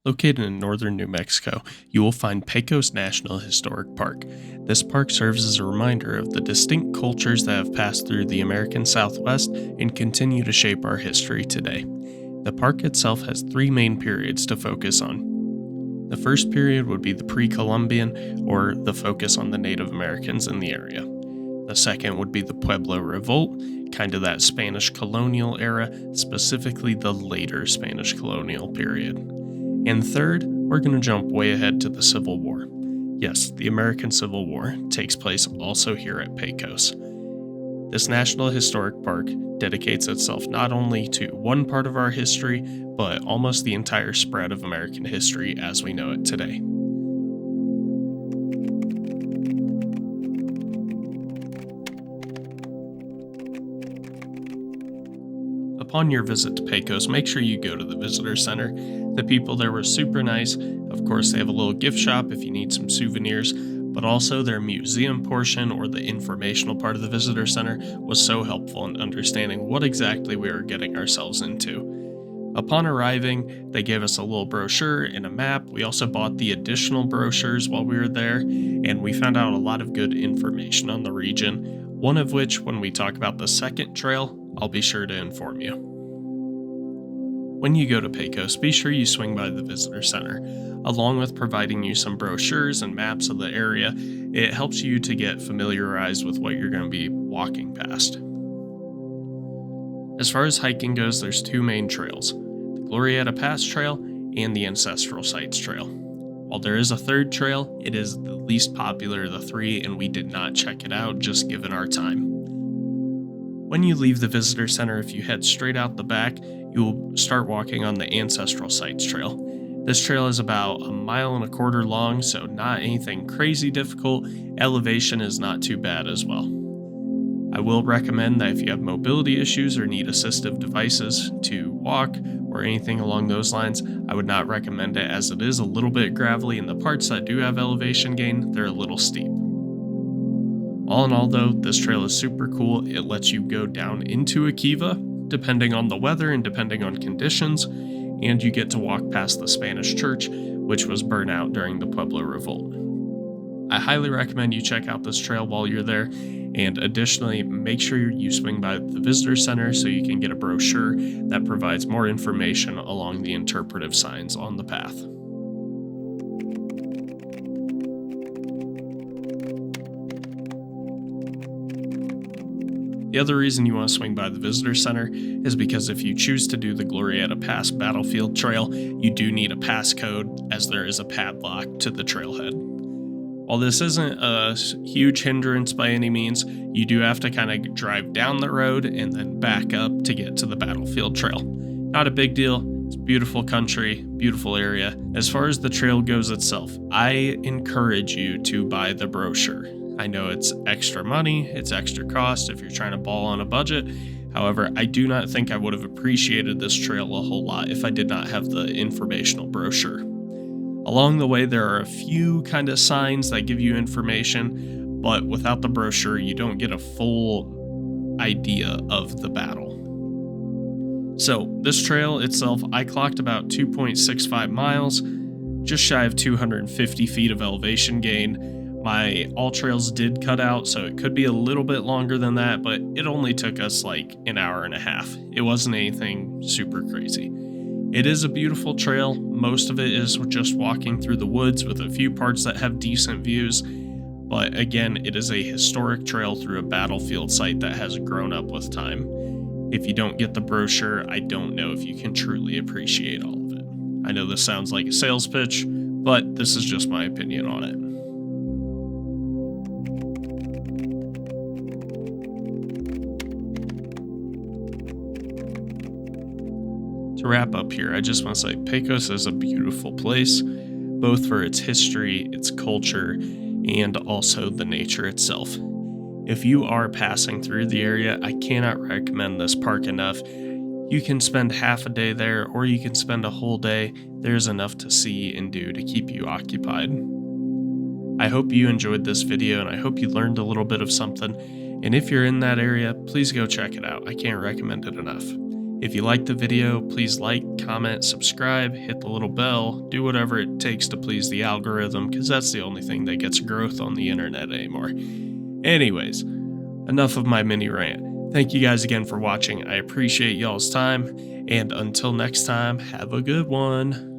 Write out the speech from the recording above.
Located in northern New Mexico, you will find Pecos National Historic Park. This park serves as a reminder of the distinct cultures that have passed through the American Southwest and continue to shape our history today. The park itself has three main periods to focus on. The first period would be the pre-Columbian, or the focus on the Native Americans in the area. The second would be the Pueblo Revolt, kind of that Spanish colonial era, specifically the later Spanish colonial period. And third, we're going to jump way ahead to the Civil War. Yes, the American Civil War takes place also here at Pecos. This National Historic Park dedicates itself not only to one part of our history, but almost the entire spread of American history as we know it today. Upon your visit to Pecos, make sure you go to the visitor center. The people there were super nice. Of course, they have a little gift shop if you need some souvenirs, but also their museum portion, or the informational part of the visitor center, was so helpful in understanding what exactly we were getting ourselves into. Upon arriving, they gave us a little brochure and a map. We also bought the additional brochures while we were there, and we found out a lot of good information on the region, one of which, when we talk about the second trail, I'll be sure to inform you. When you go to Pecos, be sure you swing by the visitor center. Along with providing you some brochures and maps of the area, it helps you to get familiarized with what you're going to be walking past. As far as hiking goes, there's two main trails, the Glorieta Pass Trail and the Ancestral Sites Trail. While there is a third trail, it is the least popular of the three, and we did not check it out just given our time. When you leave the visitor center, if you head straight out the back, you will start walking on the Ancestral Sites Trail. This trail is about 1.25 miles long, so not anything crazy difficult. Elevation is not too bad as well. I will recommend that if you have mobility issues or need assistive devices to walk or anything along those lines, I would not recommend it, as it is a little bit gravelly, and the parts that do have elevation gain, they're a little steep. All in all though, this trail is super cool. It lets you go down into a kiva, depending on the weather and depending on conditions, and you get to walk past the Spanish church, which was burnt out during the Pueblo Revolt. I highly recommend you check out this trail while you're there, and additionally, make sure you swing by the visitor center so you can get a brochure that provides more information along the interpretive signs on the path. The other reason you want to swing by the visitor center is because if you choose to do the Glorieta Pass Battlefield Trail, you do need a passcode, as there is a padlock to the trailhead. While this isn't a huge hindrance by any means, you do have to kind of drive down the road and then back up to get to the Battlefield Trail. Not a big deal. It's beautiful country, beautiful area. As far as the trail goes itself, I encourage you to buy the brochure. I know it's extra money, it's extra cost if you're trying to ball on a budget. However, I do not think I would have appreciated this trail a whole lot if I did not have the informational brochure. Along the way, there are a few kind of signs that give you information, but without the brochure, you don't get a full idea of the battle. So, this trail itself, I clocked about 2.65 miles, just shy of 250 feet of elevation gain. My all trails did cut out, so it could be a little bit longer than that, but it only took us like an hour and a half. It wasn't anything super crazy. It is a beautiful trail. Most of it is just walking through the woods with a few parts that have decent views. But again, it is a historic trail through a battlefield site that has grown up with time. If you don't get the brochure, I don't know if you can truly appreciate all of it. I know this sounds like a sales pitch, but this is just my opinion on it. To wrap up here, I just want to say Pecos is a beautiful place, both for its history, its culture, and also the nature itself. If you are passing through the area, I cannot recommend this park enough. You can spend half a day there, or you can spend a whole day. There's enough to see and do to keep you occupied. I hope you enjoyed this video, and I hope you learned a little bit of something. And if you're in that area, please go check it out. I can't recommend it enough. If you liked the video, please like, comment, subscribe, hit the little bell, do whatever it takes to please the algorithm, because that's the only thing that gets growth on the internet anymore. Anyways, enough of my mini rant. Thank you guys again for watching. I appreciate y'all's time, and until next time, have a good one.